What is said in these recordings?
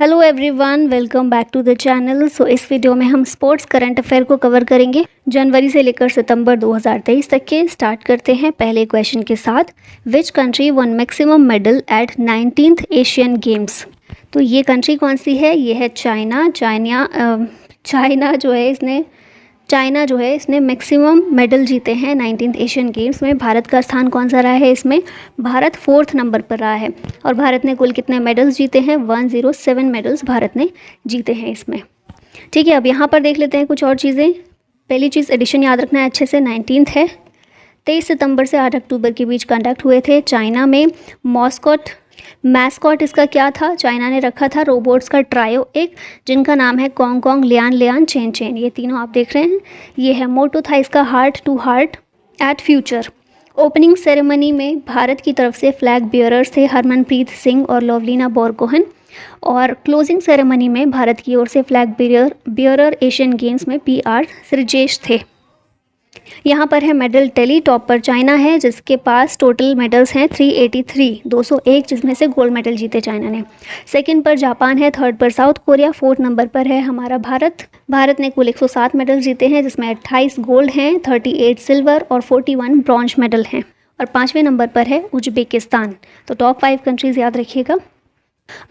Hello everyone, welcome back to the channel. इस video में हम स्पोर्ट्स करंट अफेयर को कवर करेंगे जनवरी से लेकर सितंबर 2023 तक के। स्टार्ट करते हैं पहले क्वेश्चन के साथ। विच country won maximum medal eight 19th Asian games. तो ये कंट्री कौन सी है? ये है चाइना। चाइना जो है इसने मैक्सिमम मेडल जीते हैं 19th एशियन गेम्स में। भारत का स्थान कौन सा रहा है इसमें? भारत 4th नंबर पर रहा है। और भारत ने कुल कितने मेडल्स जीते हैं? 107 मेडल्स भारत ने जीते हैं इसमें। ठीक है, अब यहाँ पर देख लेते हैं कुछ और चीज़ें। पहली चीज़, एडिशन याद रखना है अच्छे से। 19th है, 23 सितंबर से 8 अक्टूबर के बीच कंडक्ट हुए थे चाइना में। मैस्कॉट इसका क्या था? चाइना ने रखा था रोबोट्स का ट्रायो एक, जिनका नाम है Kong Kong, Lian Lian, chain chain. ये तीनों आप देख रहे हैं। ये है मोटो था इसका heart to heart at future. Opening ceremony में भारत की तरफ से फ्लैग बियरर्स थे हरमनप्रीत सिंह और लवलीना बोरगोहन। और क्लोजिंग सेरेमनी में भारत की ओर से फ्लैग बियरर एशियन गेम्स में PR श्रीजेश थे। यहाँ पर है मेडल टैली। टॉप पर चाइना है जिसके पास टोटल मेडल्स हैं 383, 201, जिसमें से गोल्ड मेडल जीते चाइना ने। सेकंड पर जापान है, थर्ड पर साउथ कोरिया, फोर्थ नंबर पर है हमारा भारत ने कुल 107 मेडल जीते हैं, जिसमें 28 गोल्ड हैं, 38 सिल्वर और 41 ब्रॉन्ज मेडल हैं। और 5वें नंबर पर है उज्बेकिस्तान। तो टॉप 5 कंट्रीज़ याद रखिएगा।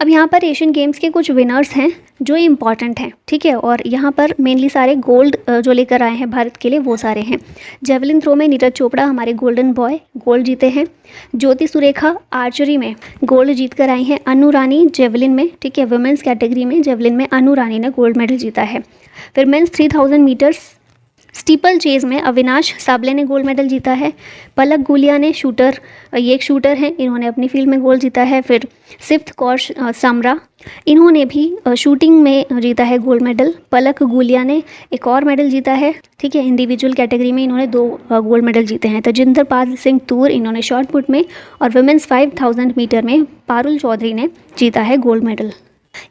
अब यहाँ पर एशियन गेम्स के कुछ विनर्स हैं जो इम्पॉर्टेंट हैं, ठीक है। और यहाँ पर मेनली सारे गोल्ड जो लेकर आए हैं भारत के लिए वो सारे हैं। जेवलिन थ्रो में नीरज चोपड़ा हमारे गोल्डन बॉय, गोल्ड जीते हैं। ज्योति सुरेखा आर्चरी में गोल्ड जीत कर आई हैं। अनु रानी जेवलिन में, ठीक है, वुमेंस कैटेगरी में जेवलिन में अनु रानी ने गोल्ड मेडल जीता है। फिर मेंस 3000 मीटर्स स्टीपल चेज में अविनाश साबले ने गोल्ड मेडल जीता है। पलक गुलिया ने ये एक शूटर हैं, इन्होंने अपनी फील्ड में गोल्ड जीता है। फिर सिफ्थ कौर समरा, इन्होंने भी शूटिंग में जीता है गोल्ड मेडल। पलक गुलिया ने एक और मेडल जीता है, ठीक है। इंडिविजुअल कैटेगरी में इन्होंने 2 गोल्ड मेडल जीते हैं। तजिंदर पाल सिंह तूर, इन्होंने शॉर्ट पुट में। और वुमेंस 5000 मीटर में पारुल चौधरी ने जीता है गोल्ड मेडल।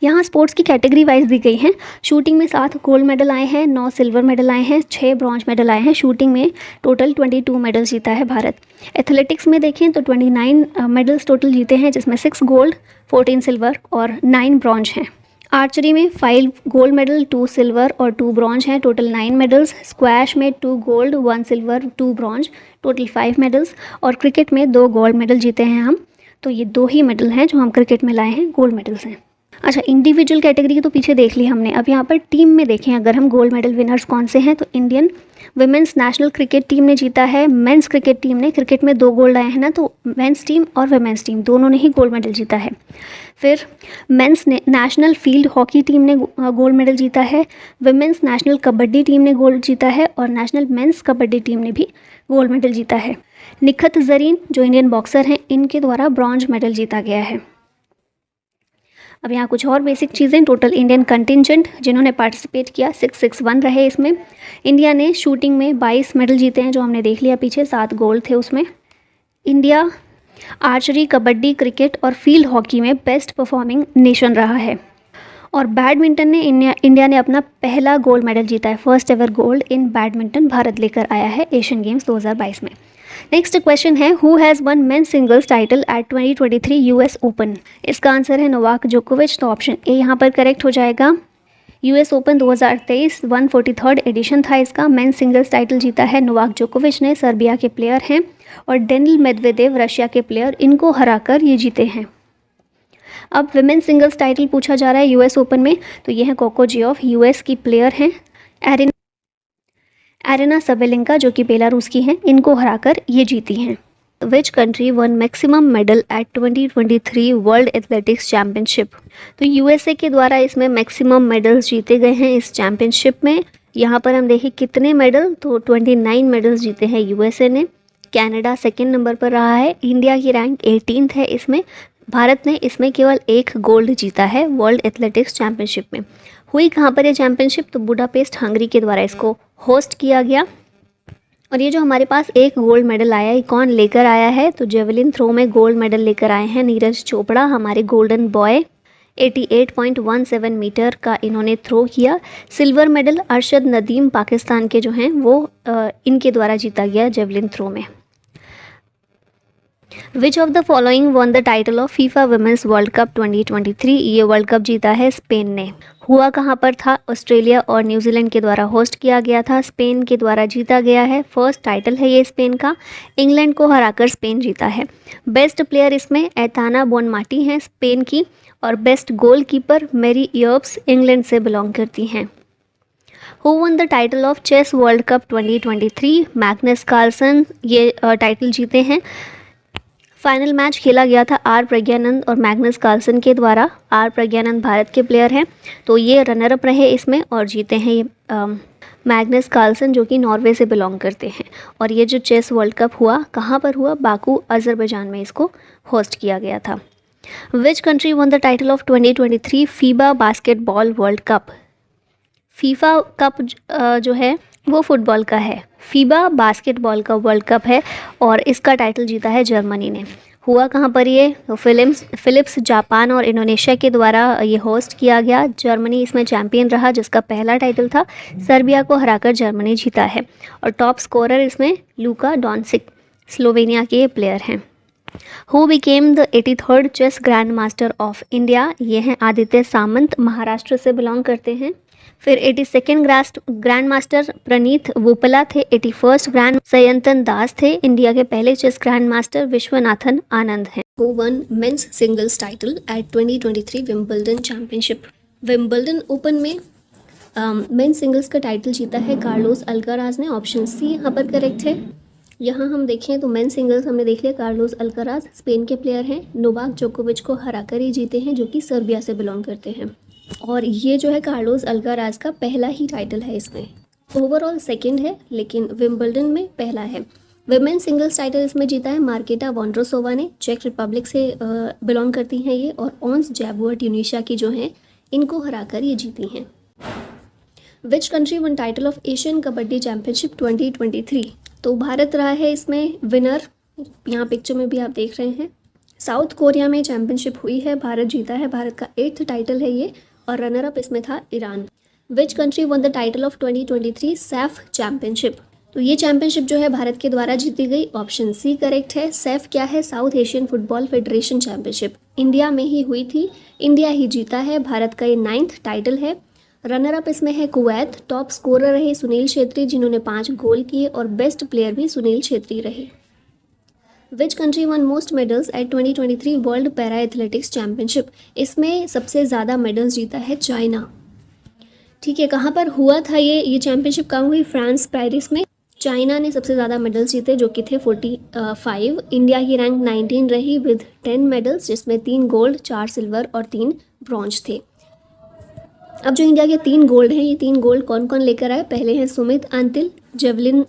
यहाँ स्पोर्ट्स की कैटेगरी वाइज दी गई हैं। शूटिंग में 7 गोल्ड मेडल आए हैं, 9 सिल्वर मेडल आए हैं, 6 ब्रॉन्ज मेडल आए हैं। शूटिंग में टोटल 22 मेडल जीता है भारत। एथलेटिक्स में देखें तो 29 मेडल्स टोटल जीते हैं, जिसमें 6 गोल्ड, 14 सिल्वर और 9 ब्रॉन्ज हैं। आर्चरी में 5 गोल्ड मेडल, 2 सिल्वर और 2 ब्रॉन्ज हैं, टोटल 9 मेडल्स। स्क्वैश में 2 gold, 1 silver, 2 bronze, total 5 medals. और क्रिकेट में 2 गोल्ड मेडल जीते हैं हम। तो ये 2 ही मेडल हैं जो हम क्रिकेट में लाए हैं, गोल्ड मेडल्स हैं। अच्छा, इंडिविजुअल कैटेगरी की तो पीछे देख ली हमने। अब यहाँ पर टीम में देखें अगर हम गोल्ड मेडल विनर्स कौन से हैं, तो Indian women's national cricket team ने जीता है। मेंस क्रिकेट टीम ने, क्रिकेट में 2 गोल्ड आए हैं ना, तो मेंस टीम और वुमेंस टीम दोनों ने ही गोल्ड मेडल जीता है। फिर mains national field hockey team ने गोल्ड मेडल जीता है। वुमेंस नेशनल कबड्डी टीम ने गोल्ड जीता है। और नेशनल मेंस कबड्डी टीम ने भी गोल्ड मेडल जीता है। निखत जरीन जो इंडियन बॉक्सर हैं, इनके द्वारा ब्रॉन्ज मेडल जीता गया है। अब यहाँ कुछ और बेसिक चीज़ें। टोटल इंडियन कंटिजेंट जिन्होंने पार्टिसिपेट किया 661 रहे इसमें। इंडिया ने शूटिंग में 22 मेडल जीते हैं, जो हमने देख लिया पीछे, 7 गोल्ड थे उसमें। इंडिया आर्चरी, कबड्डी, क्रिकेट और फील्ड हॉकी में बेस्ट परफॉर्मिंग नेशन रहा है। और बैडमिंटन ने इंडिया ने अपना पहला गोल्ड मेडल जीता है। First ever gold in badminton Bharat लेकर आया है एशियन गेम्स 2022 में। नेक्स्ट क्वेश्चन है, who has one main singles title at 2023 US open. इसका आंसर है नोवाक जोकोविच। तो ऑप्शन ए यहाँ पर करेक्ट हो जाएगा। US ओपन 2023 143rd एडिशन था इसका। मेन सिंगल्स टाइटल जीता है नोवाक जोकोविच ने, सर्बिया के प्लेयर हैं। और डेनिल मेदवेदेव रशिया के प्लेयर, इनको हराकर ये जीते हैं। अब विमेन सिंगल्स टाइटल पूछा जा रहा है US ओपन में, तो ये है कोको जियोफ, US की प्लेयर हैं। एरिना सबेलेंका जो कि बेलारूस की हैं, इनको हराकर ये जीती हैं। Which country won maximum medal eight 2023 world athletics championship. तो USA के द्वारा इसमें मैक्सिमम मेडल्स जीते गए हैं इस चैम्पियनशिप में। यहाँ पर हम देखें कितने मेडल, तो 29 मेडल्स जीते हैं USA ने। कनाडा सेकेंड नंबर पर रहा है। इंडिया की रैंक 18th है इसमें। भारत ने इसमें केवल 1 गोल्ड जीता है वर्ल्ड एथलेटिक्स चैम्पियनशिप में। हुई कहाँ पर ये चैम्पियनशिप? तो बुडापेस्ट हंगरी के द्वारा इसको होस्ट किया गया। और ये जो हमारे पास 1 गोल्ड मेडल आया है, कौन लेकर आया है? तो जेवलिन थ्रो में गोल्ड मेडल लेकर आए हैं नीरज चोपड़ा, हमारे गोल्डन बॉय। 88.17 मीटर का इन्होंने थ्रो किया। सिल्वर मेडल अरशद नदीम पाकिस्तान के जो हैं वो इनके द्वारा जीता गया जेवलिन थ्रो में। Which of the following won the title of FIFA women's World Cup 2023? ये वर्ल्ड कप जीता है स्पेन ने। हुआ कहाँ पर था? ऑस्ट्रेलिया और न्यूजीलैंड के द्वारा होस्ट किया गया था, स्पेन के द्वारा जीता गया है। फर्स्ट टाइटल है ये स्पेन का, इंग्लैंड को हराकर स्पेन जीता है। बेस्ट प्लेयर इसमें एथाना बोनमाटी हैं स्पेन की, और best goalkeeper Mary Earps England से बिलोंग करती हैं। Who won the title of chess World Cup 2023? Magnus Carlsen ये टाइटल जीते हैं। फाइनल मैच खेला गया था आर प्रज्ञानंद और मैग्नस कार्लसन के द्वारा। आर प्रज्ञानंद भारत के प्लेयर हैं, तो ये रनर अप रहे इसमें और जीते हैं ये मैग्नस कार्लसन जो कि नॉर्वे से बिलोंग करते हैं। और ये जो चेस वर्ल्ड कप हुआ कहाँ पर हुआ? बाकू अज़रबैजान में इसको होस्ट किया गया था। विच country won the title of 2023 FIBA basketball world cup? FIFA cup जो है वो फुटबॉल का है, फीबा बास्केटबॉल का वर्ल्ड कप है और इसका टाइटल जीता है जर्मनी ने। हुआ कहाँ पर ये? तो फिलिप्स जापान और इंडोनेशिया के द्वारा ये होस्ट किया गया। जर्मनी इसमें चैंपियन रहा जिसका पहला टाइटल था। सर्बिया को हराकर जर्मनी जीता है और टॉप स्कोरर इसमें लूका डोंसिक स्लोवेनिया के प्लेयर हैं। Who became the 83rd chess grand master of India? ये हैं आदित्य सामंत, महाराष्ट्र से बिलोंग करते हैं। फिर 82nd ग्रैंड मास्टर प्रणीत वोपला थे। 81st ग्रैंड सयंतन दास थे। इंडिया के पहले chess grand master Viswanathan Anand हैं। Who one men's singles title at 2023 Wimbledon championship? Wimbledon open में मेंस सिंगल्स का टाइटल जीता है कार्लोस अल्काराज ने। ऑप्शन सी यहाँ पर करेक्ट है। यहाँ हम देखें तो मेन सिंगल्स हमने देख लिया, कार्लोस अल्काराज स्पेन के प्लेयर हैं, नोवाक जोकोविच को हराकर ही जीते हैं जो कि सर्बिया से बिलोंग करते हैं। और ये जो है कार्लोस अल्काराज का पहला ही टाइटल है, इसमें ओवरऑल सेकंड है लेकिन विंबलडन में पहला है। विमेन सिंगल्स टाइटल इसमें जीता है मार्केटा वोंड्रोसोवा ने, चेक रिपब्लिक से बिलोंग करती हैं ये, और ऑन्स जैबुआ ट्यूनिशिया की जो हैं इनको हराकर ये जीती हैं। Which country one title of Asian kabaddi championship 2023? तो भारत रहा है इसमें विनर, यहाँ पिक्चर में भी आप देख रहे हैं। साउथ कोरिया में चैम्पियनशिप हुई है, भारत जीता है, भारत का 8th टाइटल है ये, और रनर अप इसमें था Iran. Which country won the title of 2023 Saif championship? तो ये चैम्पियनशिप जो है भारत के द्वारा जीती गई। ऑप्शन सी करेक्ट है। सैफ क्या है? South Asian football federation championship, India में ही हुई थी, इंडिया ही जीता है, भारत का ये 9th टाइटल है। रनर अप इसमें है कुवैत। टॉप स्कोरर रहे सुनील छेत्री जिन्होंने 5 गोल किए, और बेस्ट प्लेयर भी सुनील छेत्री रहे। विच country one most medals at 2023 world para athletics championship? इसमें सबसे ज़्यादा मेडल्स जीता है चाइना। ठीक है, कहाँ पर हुआ था ये चैम्पियनशिप कहाँ हुई? फ्रांस पेरिस में। चाइना ने सबसे ज़्यादा मेडल्स जीते जो कि थे 45। इंडिया की रैंक 19 रही विद 10 मेडल्स, जिसमें 3 गोल्ड, 4 सिल्वर और 3 ब्रॉन्ज थे। अब जो इंडिया के 3 गोल्ड हैं, ये 3 गोल्ड कौन कौन लेकर आए? पहले हैं सुमित अंतिल, जेवलिन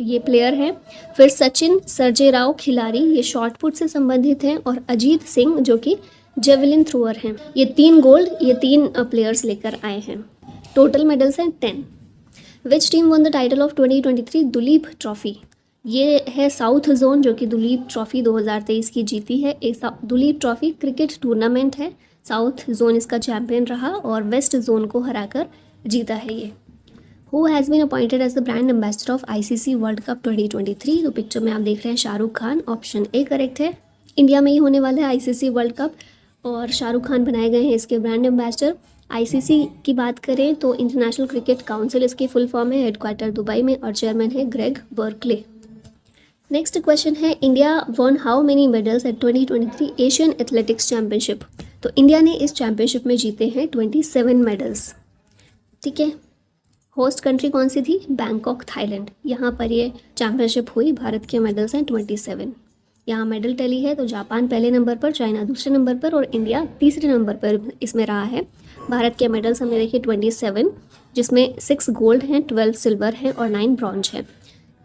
ये प्लेयर हैं। फिर सचिन सर्जे राव खिलाड़ी, ये शॉर्ट पुट से संबंधित हैं, और अजीत सिंह जो कि जेवलिन थ्रोअर हैं। ये 3 गोल्ड, ये 3 प्लेयर्स लेकर आए हैं। टोटल मेडल्स हैं 10। Which team one the title of 2023 Duleep trophy? ये है साउथ जोन जो कि दुलीप ट्रॉफी 2023 की जीती है। एक दुलीप ट्रॉफी क्रिकेट टूर्नामेंट है, साउथ जोन इसका चैंपियन रहा और वेस्ट जोन को हराकर जीता है ये। Who has been appointed as the brand ambassador of ICC World Cup 2023? तो पिक्चर में आप देख रहे हैं Shahrukh Khan, option A correct है। इंडिया में ही होने वाला है ICC वर्ल्ड कप और शाहरुख खान बनाए गए हैं इसके ब्रांड एम्बेसडर। ICC की बात करें तो इंटरनेशनल क्रिकेट काउंसिल इसकी फुल फॉर्म है, हेडक्वार्टर दुबई में, और चेयरमैन है ग्रेग बर्कले। नेक्स्ट क्वेश्चन है, India won how many medals at 2023 Asian athletics championship? तो इंडिया ने इस चैम्पियनशिप में जीते हैं 27 मेडल्स। ठीक है, होस्ट कंट्री कौन सी थी? Bangkok Thailand. यहाँ पर ये चैम्पियनशिप हुई, भारत के मेडल्स हैं 27। यहाँ मेडल टैली है तो जापान पहले नंबर पर, चाइना दूसरे नंबर पर और इंडिया तीसरे नंबर पर इसमें रहा है। भारत के मेडल्स हमने देखे 27, जिसमें 6 गोल्ड हैं, 12 सिल्वर हैं और 9 ब्रॉन्ज हैं।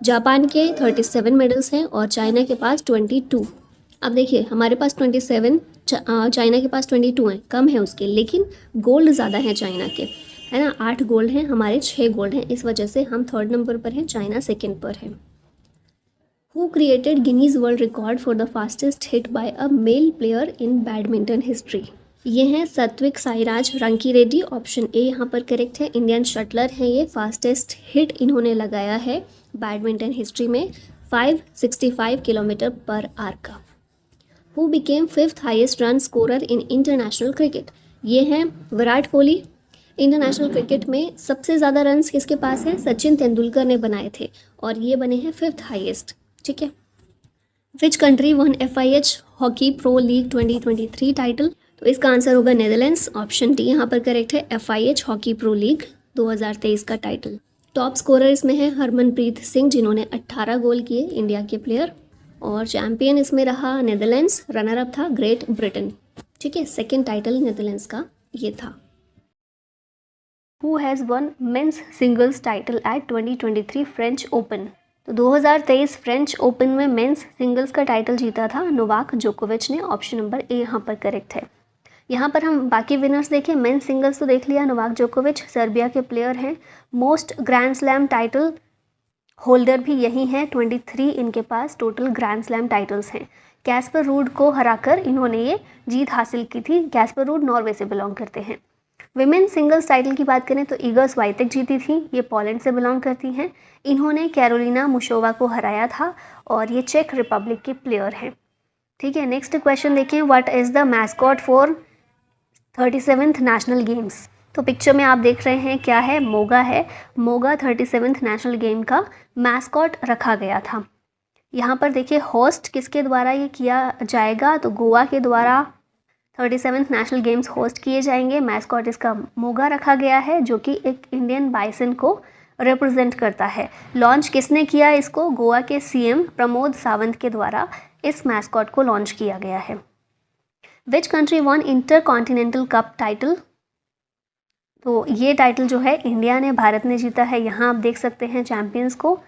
जापान के 37 मेडल्स हैं और चाइना के पास 22। अब देखिए, हमारे पास 27, चाइना के पास 22 हैं, कम है उसके, लेकिन गोल्ड ज़्यादा है चाइना के, है ना। 8 गोल्ड हैं, हमारे 6 गोल्ड हैं, इस वजह से हम 3rd नंबर पर हैं, चाइना 2nd पर है। Who created Guinness world record for the fastest hit by a mail player in badminton history? ये हैं सात्विक साईराज रंकी रेड्डी, ऑप्शन ए यहाँ पर करेक्ट है। इंडियन शटलर हैं ये, फास्टेस्ट हिट इन्होंने लगाया है बैडमिंटन हिस्ट्री में 565 किलोमीटर पर आवर का। Who became 5th highest run scorer in international cricket? ये हैं विराट कोहली। इंटरनेशनल क्रिकेट में सबसे ज़्यादा रन्स किसके पास है? सचिन तेंदुलकर ने बनाए थे और ये बने हैं 5th हाईएस्ट। ठीक है। Which country one FIH hockey pro league 2023 title? तो इसका आंसर होगा नेदरलैंड्स। ऑप्शन डी यहाँ पर करेक्ट है, FIH हॉकी प्रो लीग 2023 का टाइटल। टॉप स्कोरर इसमें है हरमनप्रीत सिंह, जिन्होंने 18 गोल किए, इंडिया के प्लेयर। और चैंपियन इसमें रहा नेदरलैंड्स, रनर अप था ग्रेट ब्रिटेन। ठीक है, सेकेंड टाइटल नेदरलैंड्स का ये था। Who has one men's singles title at 2023 French open? तो 2023 फ्रेंच ओपन में मेंस सिंगल्स का टाइटल जीता था नोवाक जोकोविच ने। ऑप्शन नंबर ए यहाँ पर करेक्ट है। यहाँ पर हम बाकी विनर्स देखें, मेंस सिंगल्स तो देख लिया, नोवाक जोकोविच सर्बिया के प्लेयर हैं। Most grand slam title holder भी यही हैं, 23 इनके पास टोटल ग्रैंड स्लैम टाइटल्स हैं। कैस्पर रूड को हराकर इन्होंने ये जीत हासिल की थी। कैस्पर रूड नॉर्वे से बिलोंग करते हैं। विमेन सिंगल्स टाइटल की बात करें तो इगा स्वाइतेक जीती थी, ये पोलैंड से बिलोंग करती हैं। इन्होंने कैरोलिना मुशोवा को हराया था और ये चेक रिपब्लिक के प्लेयर हैं। ठीक है, नेक्स्ट क्वेश्चन देखें, what is the mascot for 37th national games? तो पिक्चर में आप देख रहे हैं क्या है, मोगा है। मोगा 37th नेशनल गेम का मैस्कॉट रखा गया था। यहाँ पर देखिए होस्ट किसके द्वारा ये किया जाएगा, तो गोवा के द्वारा 37th नेशनल गेम्स होस्ट किए जाएंगे। मैस्कॉट इसका मोगा रखा गया है, जो कि एक इंडियन बाइसन को रिप्रेजेंट करता है। लॉन्च किसने किया इसको? गोवा के CM प्रमोद सावंत के द्वारा इस मैस्कॉट को लॉन्च किया गया है। Which country one inter continental cup title? तो ये टाइटल जो है इंडिया ने, भारत ने जीता है। यहाँ आप देख सकते हैं चैंपियंस को।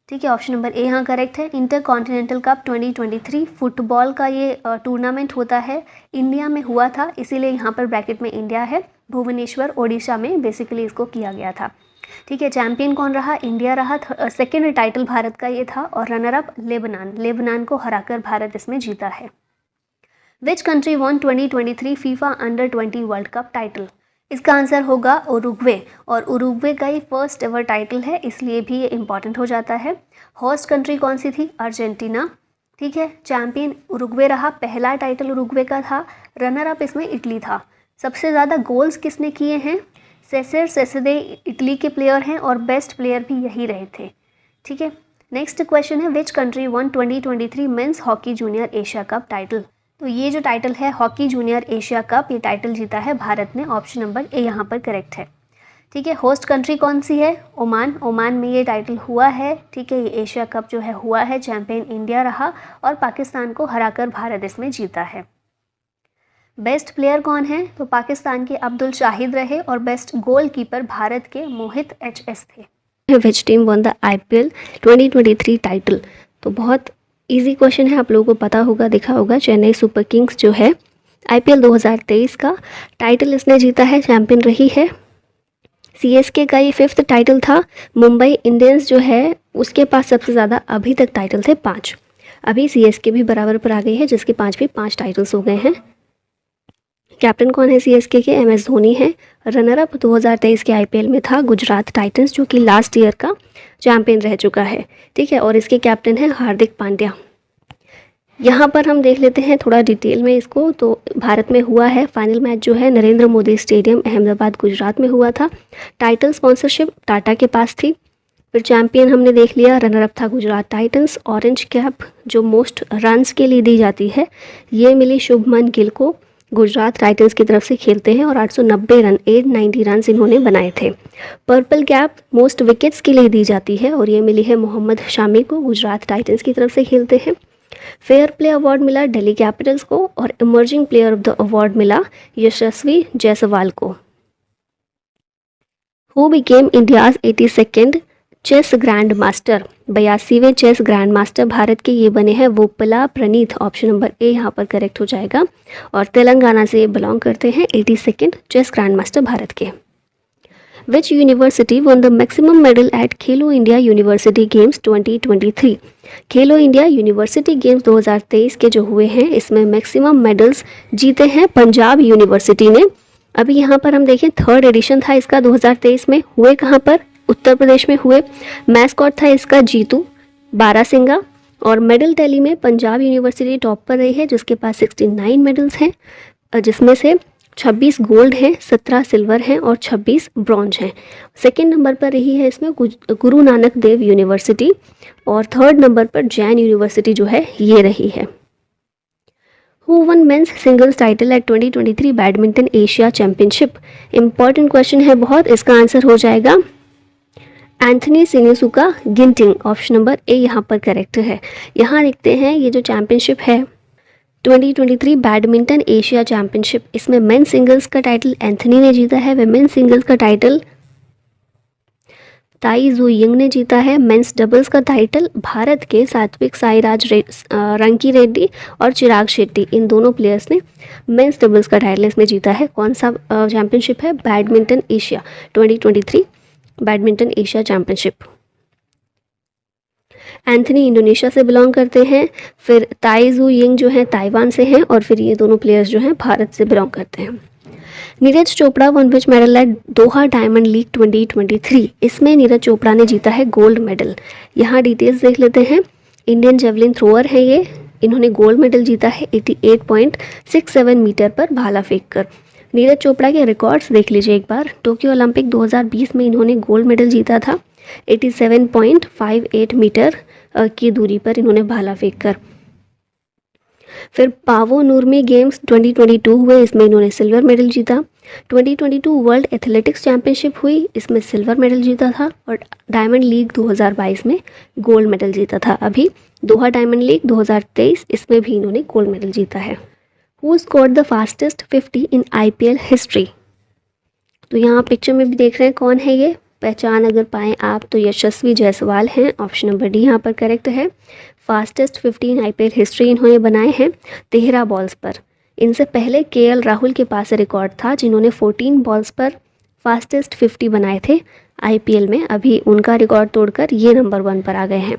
ठीक है, ऑप्शन नंबर ए यहाँ करेक्ट है। इंटर कॉन्टिनेंटल कप 2023 फुटबॉल का ये टूर्नामेंट होता है, इंडिया में हुआ था, इसीलिए यहाँ पर ब्रैकेट में इंडिया है। भुवनेश्वर ओडिशा में बेसिकली इसको किया गया था। ठीक है, चैंपियन कौन रहा? इंडिया रहा। सेकेंड टाइटल भारत का ये था और रनर अप लेबनान को हराकर भारत इसमें जीता है। Which country one 2023 FIFA under 20 world cup title? इसका आंसर होगा उरुग्वे, और उरुग्वे का ही फर्स्ट एवर टाइटल है, इसलिए भी ये इंपॉर्टेंट हो जाता है। होस्ट कंट्री कौन सी थी? अर्जेंटीना। ठीक है, चैंपियन उरुग्वे रहा, पहला टाइटल उरुग्वे का था। रनर अप इसमें इटली था। सबसे ज़्यादा गोल्स किसने किए हैं? सेसर सेसेदे इटली के प्लेयर हैं और बेस्ट प्लेयर भी यही रहे थे। ठीक है, नेक्स्ट क्वेश्चन है, which country one 2023 men's hockey junior Asia cup title? तो ये जो टाइटल है हॉकी जूनियर एशिया कप, ये टाइटल जीता है भारत ने। ऑप्शन नंबर ए यहाँ पर करेक्ट है। ठीक है, होस्ट कंट्री कौन सी है? ओमान। ओमान में ये टाइटल हुआ है। ठीक है, ये एशिया कप जो है हुआ है, चैंपियन इंडिया रहा और पाकिस्तान को हराकर भारत इसमें जीता है। बेस्ट प्लेयर कौन है? तो पाकिस्तान के अब्दुल शाहिद रहे और बेस्ट गोलकीपर भारत के मोहित HS थे। Which team one the IPL 2023 title? तो बहुत इजी क्वेश्चन है, आप लोगों को पता होगा, दिखा होगा। चेन्नई सुपर किंग्स जो है IPL 2023 का टाइटल इसने जीता है, चैंपियन रही है। CSK का ये 5th टाइटल था। मुंबई इंडियंस जो है उसके पास सबसे ज़्यादा अभी तक टाइटल थे 5। अभी CSK भी बराबर पर आ गई है, जिसके 5 टाइटल्स हो गए हैं। कैप्टन कौन है CSK के? MS धोनी है। रनर अप 2023 के IPL में था गुजरात टाइटंस, जो कि लास्ट ईयर का चैंपियन रह चुका है। ठीक है, और इसके कैप्टन है हार्दिक पांड्या। यहाँ पर हम देख लेते हैं थोड़ा डिटेल में इसको। तो भारत में हुआ है फाइनल मैच जो है नरेंद्र मोदी स्टेडियम अहमदाबाद गुजरात में हुआ था। टाइटल स्पॉन्सरशिप टाटा के पास थी। फिर चैंपियन हमने देख लिया, रनर अप था गुजरात टाइटंस। ऑरेंज कैप जो मोस्ट रन्स के लिए दी जाती है, ये मिली शुभमन गिल को, गुजरात टाइटंस की तरफ से खेलते हैं और 890 रन 890 रन इन्होंने बनाए थे। पर्पल कैप मोस्ट विकेट्स के लिए दी जाती है और ये मिली है मोहम्मद शामी को, गुजरात टाइटंस की तरफ से खेलते हैं। फेयर प्ले अवार्ड मिला दिल्ली कैपिटल्स को और emerging player of the award मिला यशस्वी जायसवाल को। Who became India's 82nd chess grand master? 82वें चेस ग्रैंड मास्टर भारत के ये बने हैं वोपला प्रणीत। ऑप्शन नंबर ए यहाँ पर करेक्ट हो जाएगा और तेलंगाना से ये बिलोंग करते हैं। 82nd चेस ग्रैंड मास्टर भारत के। Which university one the maximum medal eight Khelo India university games 2023? Khelo India university games 2023 के जो हुए हैं, इसमें मैक्सिमम मेडल्स जीते हैं पंजाब यूनिवर्सिटी ने। अभी यहाँ पर हम देखें 3rd एडिशन था इसका 2023 में। हुए कहाँ पर? उत्तर प्रदेश में हुए। मैस्कॉट था इसका जीतू बारासिंगा और मेडल टैली में पंजाब यूनिवर्सिटी टॉप पर रही है जिसके पास 69 मेडल्स हैं, जिसमें से 26 गोल्ड हैं, 17 सिल्वर हैं और 26 ब्रॉन्ज हैं। सेकंड नंबर पर रही है इसमें गुरु नानक देव यूनिवर्सिटी और थर्ड नंबर पर जैन यूनिवर्सिटी जो है ये रही है। Who won men's singles title at 2023 badminton Asia championship? Important question है बहुत, इसका आंसर हो जाएगा Anthony Sinisuka Ginting, option number A यहाँ पर करेक्ट है। यहाँ देखते हैं ये जो चैंपियनशिप है 2023 बैडमिंटन एशिया चैंपियनशिप, इसमें मेन सिंगल्स का टाइटल एंथनी ने जीता है, वुमेन सिंगल्स का टाइटल ताई जू यिंग ने जीता है, मेंस डबल्स का टाइटल भारत के सात्विक साईराज रंकी रेड्डी और चिराग शेट्टी, इन दोनों प्लेयर्स ने मेंस डबल्स का टाइटल इसमें जीता है। कौन सा चैंपियनशिप है? Badminton Asia 2023 badminton Asia championship. Anthony Indonesia से बिलोंग करते हैं, फिर ताई जू यिंग जो है ताइवान से हैं और फिर ये दोनों प्लेयर्स जो हैं भारत से बिलोंग करते हैं। Neeraj Chopra one which medal eight Doha diamond league 2023, इसमें नीरज चोपड़ा ने जीता है गोल्ड मेडल। यहाँ डिटेल्स देख लेते हैं। इंडियन जेवलिन थ्रोअर है ये, इन्होंने गोल्ड मेडल जीता है 88.67 मीटर पर भाला फेंक कर। नीरज चोपड़ा के रिकॉर्ड्स देख लीजिए एक बार। टोक्यो ओलंपिक 2020 में इन्होंने गोल्ड मेडल जीता था 87.58 मीटर की दूरी पर इन्होंने भाला फेंक कर। फिर पावो नूरमी गेम्स 2022 हुए, इसमें इन्होंने सिल्वर मेडल जीता। 2022 वर्ल्ड एथलेटिक्स चैंपियनशिप हुई, इसमें सिल्वर मेडल जीता था और डायमंड लीग 2022 में गोल्ड मेडल जीता था। अभी दोहा डायमंड लीग 2023 इसमें भी इन्होंने गोल्ड मेडल जीता है। Who scored the fastest 50 in IPL history? तो यहाँ पिक्चर में भी देख रहे हैं कौन है ये, पहचान अगर पाएँ आप तो यशस्वी जायसवाल हैं, ऑप्शन नंबर डी यहाँ पर करेक्ट है। फास्टेस्ट 15 IPL हिस्ट्री इन्होंने बनाए हैं 13 बॉल्स पर। इनसे पहले KL राहुल के पास रिकॉर्ड था जिन्होंने 14 बॉल्स पर फास्टेस्ट 50 बनाए थे IPL में। अभी उनका रिकॉर्ड तोड़कर ये नंबर 1 पर आ गए हैं,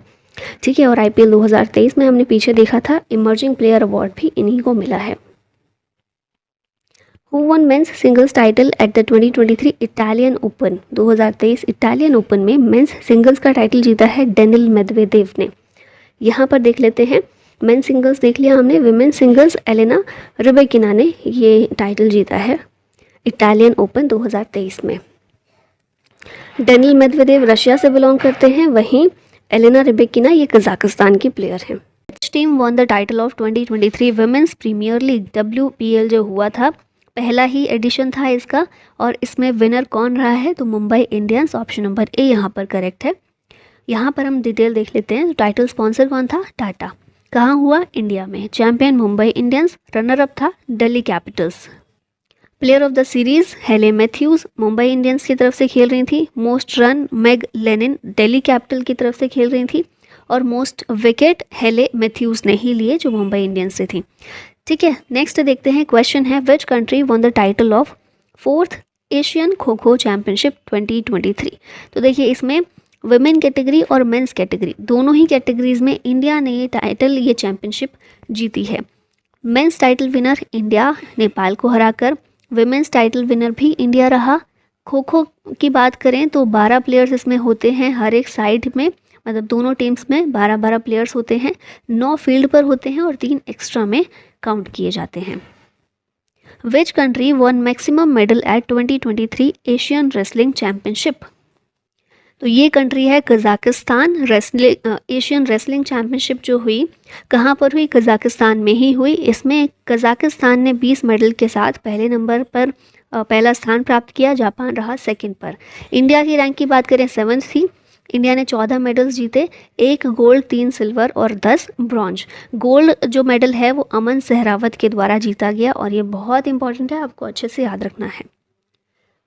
ठीक है। और IPL 2023 में हमने पीछे देखा था इमर्जिंग प्लेयर अवार्ड भी इन्हीं को मिला है। Who won men's singles title at the 2023 Italian open? 2023 Italian open में मेंस सिंगल्स का टाइटल जीता है डेनिल मेदवेदेव ने। यहाँ पर देख लेते हैं, मेन सिंगल्स देख लिया हमने, विमेन सिंगल्स एलेना रिबेकिना ने ये टाइटल जीता है इटालियन ओपन 2023 में। डेनिल मेदवेदेव रशिया से बिलोंग करते हैं, वहीं एलेना रिबेकिना ये कजाकिस्तान की प्लेयर हैं। Team won the title of 2023 women's premier league WPL जो हुआ था, पहला ही एडिशन था इसका और इसमें विनर कौन रहा है? तो Mumbai Indians, option number A यहाँ पर करेक्ट है। यहाँ पर हम डिटेल देख लेते हैं। टाइटल स्पॉन्सर कौन था? टाटा। कहाँ हुआ? इंडिया में। Champion Mumbai Indians, runner up था Delhi Capitals. Player of the series Hayley Matthews Mumbai Indians की तरफ से खेल रही थी। Most run Meg Lanning Delhi Capital की तरफ से खेल रही थी और मोस्ट विकेट हेले मैथ्यूज ने ही लिए जो मुंबई इंडियंस से थी, ठीक है। नेक्स्ट देखते हैं, क्वेश्चन है which country won the title of 4th Asian kho kho championship 2023? तो देखिए इसमें वुमेन कैटेगरी और मेंस कैटेगरी दोनों ही कैटेगरीज में इंडिया ने ये टाइटल, ये चैंपियनशिप जीती है। Men's title winner India Nepal को हराकर, वुमेन्स टाइटल विनर भी इंडिया रहा। खो खो की बात करें तो 12 प्लेयर्स इसमें होते हैं हर एक साइड में, मतलब दोनों टीम्स में 12-12 प्लेयर्स होते हैं, 9 फील्ड पर होते हैं और 3 एक्स्ट्रा में काउंट किए जाते हैं। Which country won maximum medal eight 2023 Asian wrestling championship? तो ये कंट्री है कजाकिस्तान। एशियन रेसलिंग चैंपियनशिप जो हुई कहाँ पर हुई? कजाकिस्तान में ही हुई। इसमें कजाकिस्तान ने 20 मेडल के साथ पहले नंबर पर पहला स्थान प्राप्त किया, जापान रहा सेकंड पर। इंडिया की रैंक की बात करें 7th थी। इंडिया ने 14 मेडल्स जीते, 1 गोल्ड 3 सिल्वर और 10 ब्रॉन्ज। गोल्ड जो मेडल है वो अमन सहरावत के द्वारा जीता गया और ये बहुत इंपॉर्टेंट है, आपको अच्छे से याद रखना है।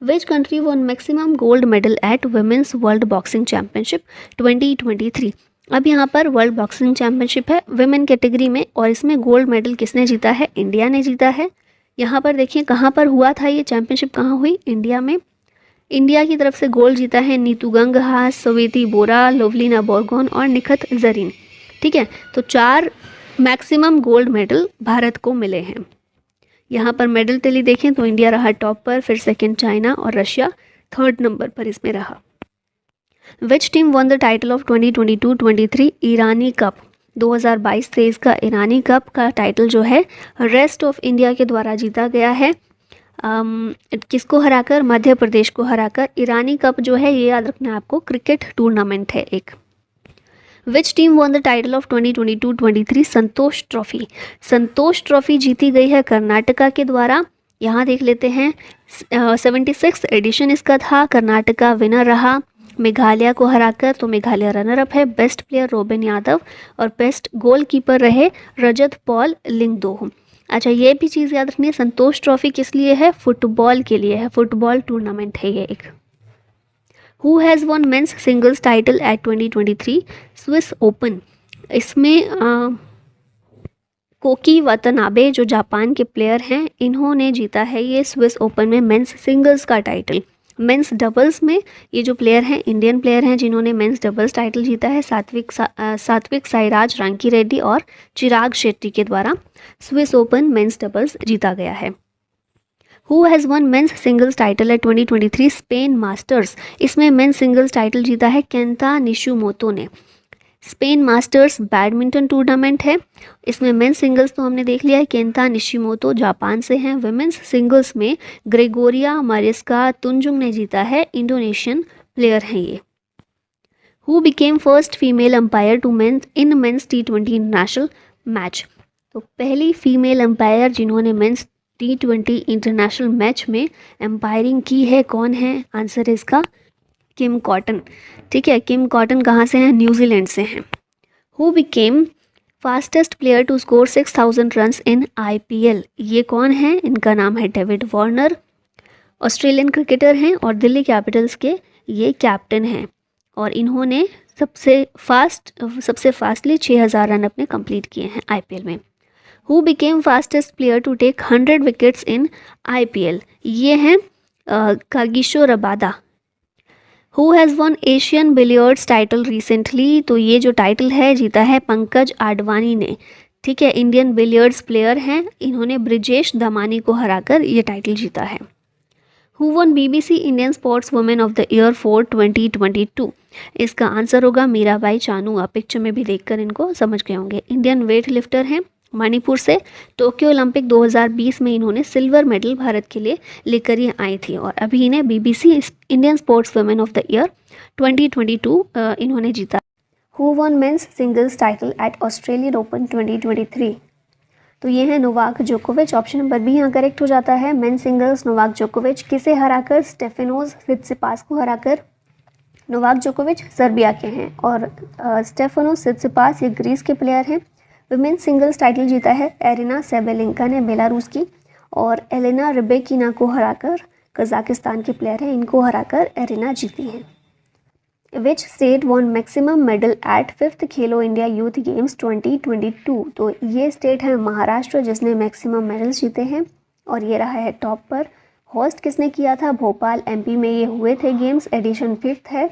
Which country won maximum gold medal at women's world boxing championship 2023? अब यहाँ पर वर्ल्ड बॉक्सिंग चैंपियनशिप है वुमेन कैटेगरी में और इसमें गोल्ड मेडल किसने जीता है? इंडिया ने जीता है। यहाँ पर देखिए कहाँ पर हुआ था ये चैंपियनशिप, कहाँ हुई? इंडिया में। इंडिया की तरफ से गोल्ड जीता है नीतू गंगहास, सवेती बोरा, लोवलीना बोरगोन और निखत जरीन, ठीक है। तो 4 मैक्सिमम गोल्ड मेडल भारत को मिले हैं। यहाँ पर मेडल टैली देखें तो इंडिया रहा टॉप पर, फिर सेकंड चाइना और रशिया थर्ड नंबर पर इसमें रहा। Which team one the title of 2022-23 Irani cup? 2022-23 का ईरानी कप का टाइटल जो है रेस्ट ऑफ इंडिया के द्वारा जीता गया है। किसको हराकर? मध्य प्रदेश को हराकर। ईरानी कप जो है ये याद रखना है आपको, क्रिकेट टूर्नामेंट है एक। Which team won the title of 2022-23 Santosh trophy? Santosh trophy जीती गई है कर्नाटका के द्वारा। यहाँ देख लेते हैं 76 एडिशन इसका था। कर्नाटका विनर रहा मेघालय को हराकर, तो मेघालय रनर अप है। बेस्ट प्लेयर रोबिन यादव और बेस्ट गोलकीपर रहे रजत पॉल लिंगदोह। अच्छा, ये भी चीज़ याद रखनी है, संतोष ट्रॉफी किस लिए है? फुटबॉल के लिए है, फुटबॉल टूर्नामेंट है ये एक। Who has one men's singles title at 2023 Swiss open? इसमें कोकी वातनाबे जो जापान के प्लेयर हैं, इन्होंने जीता है ये स्विस ओपन में मेंस सिंगल्स का टाइटल। मेंस डबल्स में ये जो प्लेयर हैं इंडियन प्लेयर हैं जिन्होंने मेंस डबल्स टाइटल जीता है, सात्विक साईराज रांकी रेड्डी और चिराग शेट्टी के द्वारा स्विस ओपन मेंस डबल्स जीता गया है। Who has one men's singles title at 2023 Spain masters? इसमें मेंस सिंगल्स टाइटल जीता है केंता निशिमोतो ने। स्पेन मास्टर्स बैडमिंटन टूर्नामेंट है। इसमें मेंस सिंगल्स तो हमने देख लिया है, केंता निशिमोतो जापान से हैं। वुमेन्स सिंगल्स में ग्रेगोरिया मारिस्का तुंजुंग ने जीता है, इंडोनेशियन प्लेयर हैं ये। Who became first female umpire to men's in men's T20 international match? तो पहली फीमेल अंपायर जिन्होंने मेंस T20 इंटरनेशनल मैच में एम्पायरिंग की है, कौन है? आंसर है इसका किम कॉटन। ठीक है, किम कॉटन कहाँ से हैं? न्यूजीलैंड से हैं। Who became fastest player to score 6000 runs in IPL? ये कौन है? इनका नाम है डेविड वार्नर। ऑस्ट्रेलियन क्रिकेटर हैं और दिल्ली कैपिटल्स के ये कैप्टन हैं और इन्होंने सबसे फास्टली 6000 रन अपने कंप्लीट किए हैं IPL में। Who became fastest player to take 100 wickets in IPL? ये हैं Kagiso Rabada. Who has won Asian billiards title recently? तो ये जो टाइटल है जीता है पंकज आडवाणी ने। ठीक है, इंडियन बिलियर्ड्स प्लेयर हैं, इन्होंने ब्रिजेश दमानी को हराकर ये टाइटल जीता है। Who one BBC Indian sports women of the year for 2022? इसका आंसर होगा मीराबाई चानू। आप पिक्चर में भी देखकर इनको समझ गए होंगे। इंडियन वेट लिफ्टर हैं मणिपुर से। टोक्यो ओलंपिक 2020 में इन्होंने सिल्वर मेडल भारत के लिए लेकर ये आई थी और अभी इन्हें BBC Indian sports women of the year 2022 इन्होंने जीता। Who one men's singles title at Australian open 2023? तो ये है नोवाक जोकोविच। ऑप्शन नंबर बी यहाँ करेक्ट हो जाता है। मेन सिंगल्स नोवाक जोकोविच किसे हराकर? स्टेफेनोस सित्सिपास को हराकर। नोवाक जोकोविच सर्बिया के हैं और स्टेफेनोस सित्सिपास ये ग्रीस के प्लेयर हैं। वुमेन्स सिंगल्स टाइटल जीता है एरिना सेबेलेंका ने बेलारूस की और एलेना रिबेकिना को हराकर, कजाकिस्तान के प्लेयर हैं, इनको हराकर एरिना जीती हैं। Which state won maximum medal at 5th Khelo India youth games 2022? तो ये स्टेट है महाराष्ट्र जिसने मैक्सिमम मेडल्स जीते हैं और ये रहा है टॉप पर। होस्ट किसने किया था? भोपाल MP में ये हुए थे गेम्स। एडिशन 5th है।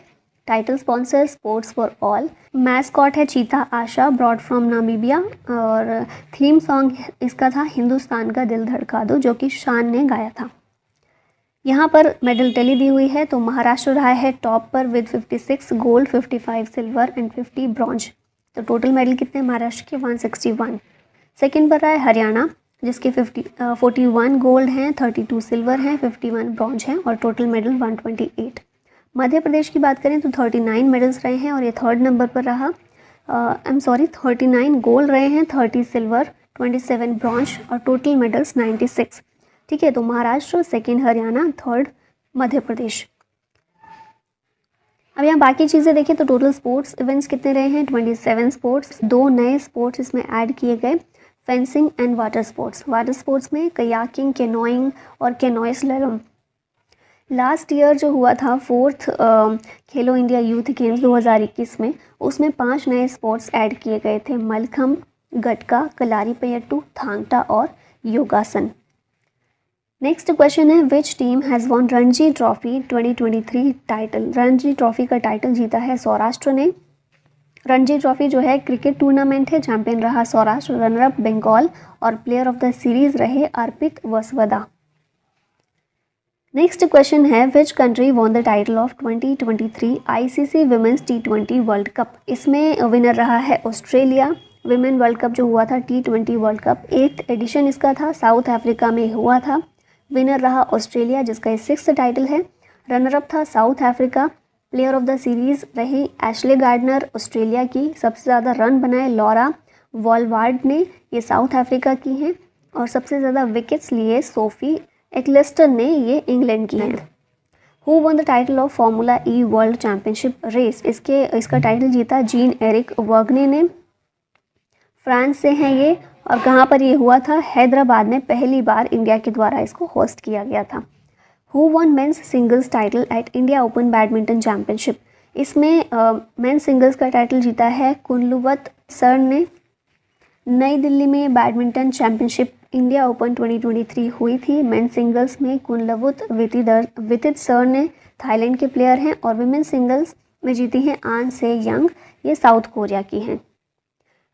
Title sponsor sports for all. Mascot है चीता आशा, ब्रॉड फ्रॉम नामीबिया और थीम सॉन्ग इसका था हिंदुस्तान का दिल धड़का दो जो कि शान ने गाया था। यहाँ पर मेडल टैली दी हुई है तो महाराष्ट्र रहा है टॉप पर with 56 gold, 55 silver and 50 bronze. तो टोटल मेडल कितने महाराष्ट्र के? 161। सेकंड पर रहा है हरियाणा जिसके 41 गोल्ड हैं, 32 सिल्वर हैं, 51 ब्रॉन्ज हैं और टोटल मेडल 128। मध्य प्रदेश की बात करें तो 39 मेडल्स रहे हैं और ये थर्ड नंबर पर रहा। 39 गोल्ड रहे हैं, 30 सिल्वर, 27 ब्रॉन्ज और टोटल मेडल्स 96। ठीक है, तो महाराष्ट्र सेकंड, हरियाणा थर्ड, मध्य प्रदेश। अब यहाँ बाकी चीज़ें देखें तो टोटल स्पोर्ट्स इवेंट्स कितने रहे हैं? 27 स्पोर्ट्स। 2 नए स्पोर्ट्स इसमें ऐड किए गए, fencing and water sports. Water sports में कयाकिंग, कैनोइंग और कैनोय स्लैलम। लास्ट ईयर जो हुआ था 4th खेलो इंडिया यूथ गेम्स 2021 में, उसमें 5 नए स्पोर्ट्स ऐड किए गए थे, मलखम, गटका, कलारीपयट्टू, थांगटा और योगासन। नेक्स्ट क्वेश्चन है which team has won Ranji trophy 2023 title? Ranji trophy का टाइटल जीता है सौराष्ट्र ने। रणजी ट्रॉफी जो है क्रिकेट टूर्नामेंट है, चैंपियन रहा सौराष्ट्र, रनर अप बंगाल और प्लेयर ऑफ द सीरीज रहे अर्पित वसवदा। नेक्स्ट क्वेश्चन है which country won the title of 2023 ICC women's T20 world cup? इसमें विनर रहा है ऑस्ट्रेलिया, विमेन वर्ल्ड कप जो हुआ था T20 world cup, 8th addition इसका था, साउथ अफ्रीका में हुआ था। विनर रहा ऑस्ट्रेलिया जिसका ये 6th टाइटल है। रनरअप था South Africa. Player of the series रही एशले गार्डनर ऑस्ट्रेलिया की। सबसे ज़्यादा रन बनाए लॉरा वॉलवार्ड ने, ये साउथ अफ्रीका की हैं। और सबसे ज़्यादा विकेट्स लिए सोफी एक्लेस्टन ने, ये इंग्लैंड की हैं। Who won the title of formula E world championship race, इसका टाइटल जीता जीन एरिक वर्गने ने। फ्रांस से हैं ये, और कहाँ पर ये हुआ था? हैदराबाद में पहली बार इंडिया के द्वारा इसको होस्ट किया गया था। Who one men's singles title at India open badminton championship, इसमें मेंस सिंगल्स का टाइटल जीता है कुनलुवत सर ने। नई दिल्ली में बैडमिंटन चैम्पियनशिप इंडिया ओपन 2023 हुई थी। मेंस सिंगल्स में कुनलवुत वितित सर ने, थाईलैंड के प्लेयर हैं। और विमेन सिंगल्स में जीती हैं आन से यंग, ये साउथ कोरिया की हैं।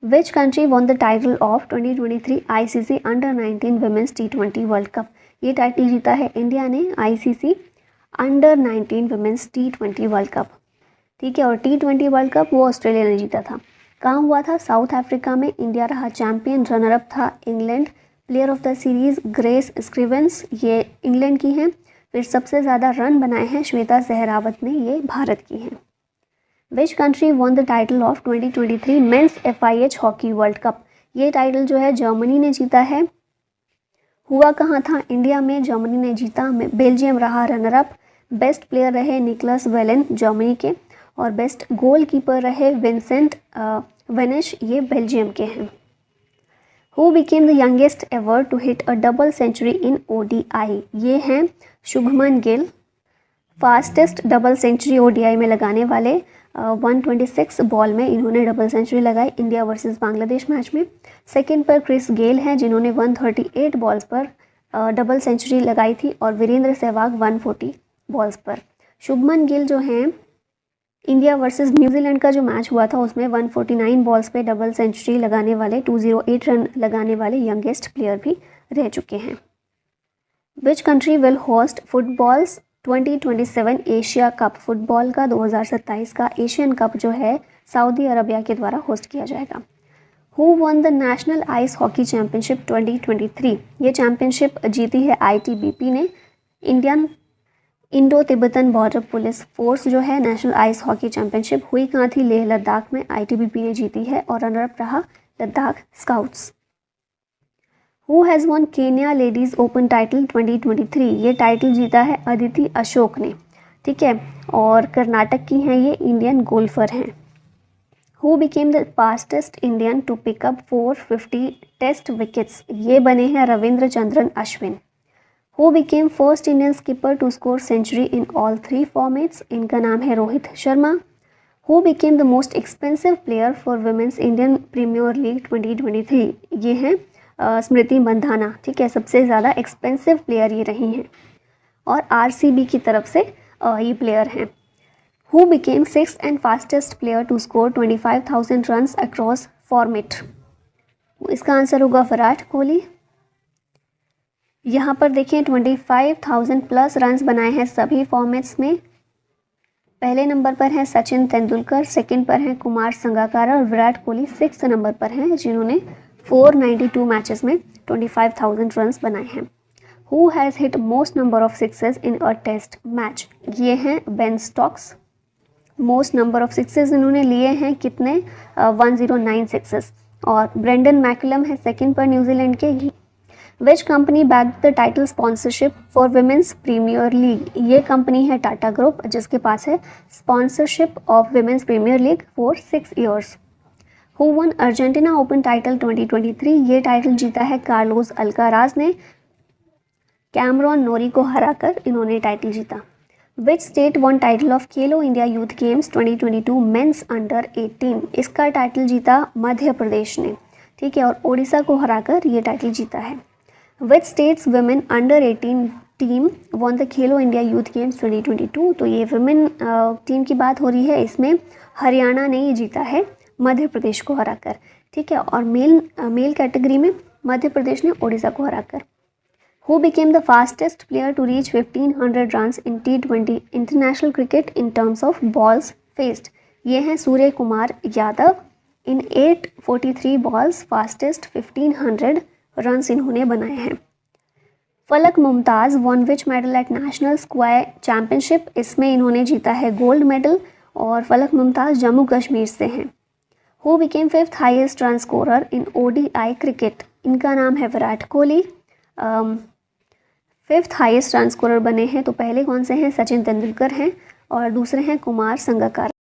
Which country won the title of 2023 ICC under 19 women's T20 world cup, ये टाइटल जीता है इंडिया ने ICC under 19 women's T20 world cup. ठीक है, और T20 वर्ल्ड कप वो ऑस्ट्रेलिया ने जीता था। कहाँ हुआ था? साउथ अफ्रीका में। इंडिया रहा चैंपियन, रनरअप था England. Player of the series Grace Scrivens, ये इंग्लैंड की हैं। फिर सबसे ज़्यादा रन बनाए हैं श्वेता सहरावत ने, ये भारत की हैं। Which country won the title of 2023 men's FIH hockey world cup, ये टाइटल जो है जर्मनी ने जीता है। हुआ कहाँ था? इंडिया में, जर्मनी ने जीता। बेल्जियम रहा रनरअप। बेस्ट प्लेयर रहे निकलस वेलन जर्मनी के, और बेस्ट गोलकीपर रहे विंसेंट वेनिश, ये बेल्जियम के हैं। Who became the youngest ever to hit a double century in ODI, ये हैं Shubman Gill. Fastest double century ODI में लगाने वाले, 126 बॉल में इन्होंने डबल सेंचुरी लगाई इंडिया वर्सेस बांग्लादेश मैच में। सेकंड पर क्रिस गेल हैं जिन्होंने 138 बॉल्स पर डबल सेंचुरी लगाई थी, और वीरेंद्र सहवाग 140 बॉल्स पर। शुभमन गिल जो हैं, इंडिया वर्सेस न्यूजीलैंड का जो मैच हुआ था उसमें 149 बॉल्स पे डबल सेंचुरी लगाने वाले, 208 रन लगाने वाले यंगेस्ट प्लेयर भी रह चुके हैं। Which country will host footballs 2027 Asia cup, football का 2027 का एशियन कप जो है सऊदी अरबिया के द्वारा होस्ट किया जाएगा। Who won the national ice hockey championship 2023, ये चैम्पियनशिप जीती है ITBP ने। Indo Tibetan border police force जो है नेशनल आइस हॉकी चैम्पियनशिप हुई कहाँ थी? लेह लद्दाख में, ITBP ने जीती है, और रनरअप रहा Ladakh scouts. Who has one Kenya ladies open title 2023, ये टाइटल जीता है अदिति अशोक ने। ठीक है, और कर्नाटक की हैं ये, इंडियन गोल्फर हैं। Who became the fastest Indian to pick up 450 test wickets, ये बने हैं Ravindra Chandran Ashwin. Who became first Indian skipper to score century in all 3 formats, इनका नाम है Rohit Sharma. Who became the most expensive player for women's Indian premier league 2023, ये हैं स्मृति मंधाना। ठीक है, सबसे ज़्यादा एक्सपेंसिव प्लेयर ये रही हैं, और RCB की तरफ से ये प्लेयर हैं। Who became 6th and fastest player to score 25,000 runs across format, इसका आंसर होगा विराट कोहली। यहाँ पर देखिए 25,000 प्लस रन्स बनाए हैं सभी फॉर्मेट्स में। पहले नंबर पर हैं सचिन तेंदुलकर, सेकंड पर हैं कुमार संगकारा, और विराट कोहली 6th नंबर पर हैं जिन्होंने 492 मैचेस में 25,000 रन्स बनाए हैं। Who has hit most number of sixes in a test match, ये हैं Ben Stokes. Most number of sixes इन्होंने लिए हैं कितने? 109 सिक्सेस। और ब्रेंडन मैकुलम है सेकंड पर न्यूजीलैंड के। Which company back the title sponsorship for women's premier league, ये कंपनी है टाटा ग्रुप जिसके पास है sponsorship of women's premier league for 6 years. Who won Argentina open title 2023, ये टाइटल जीता है कार्लोस अल्काराज ने। कैमरॉन नोरी को हराकर इन्होंने टाइटल जीता। Which state won title of Khelo India youth games 2022 men's under 18, इसका टाइटल जीता मध्य प्रदेश ने। ठीक है, और ओडिशा को हराकर ये टाइटल जीता है। Which states women under 18 team one the Khelo India youth games 2022, तो ये वुमेन टीम की बात हो रही है, इसमें हरियाणा ने ये जीता है मध्य प्रदेश को हराकर। ठीक है, और मेल कैटेगरी में मध्य प्रदेश ने ओडिशा को हराकर। Who became the fastest player to reach 1500 runs in T20 international cricket in terms of balls faced, ये हैं Surya Kumar Yadav in 843 balls fastest 1500 runs इन्होंने बनाए हैं। Falak Mumtaz won which medal at national square championship, इसमें इन्होंने जीता है गोल्ड मेडल और फलक मुमताज़ जम्मू कश्मीर से हैं। Who became 5th highest run scorer in ODI cricket, इनका नाम है Virat Kohli. 5th highest run scorer बने हैं तो पहले कौन से हैं, सचिन तेंदुलकर हैं और दूसरे हैं कुमार संगकारा।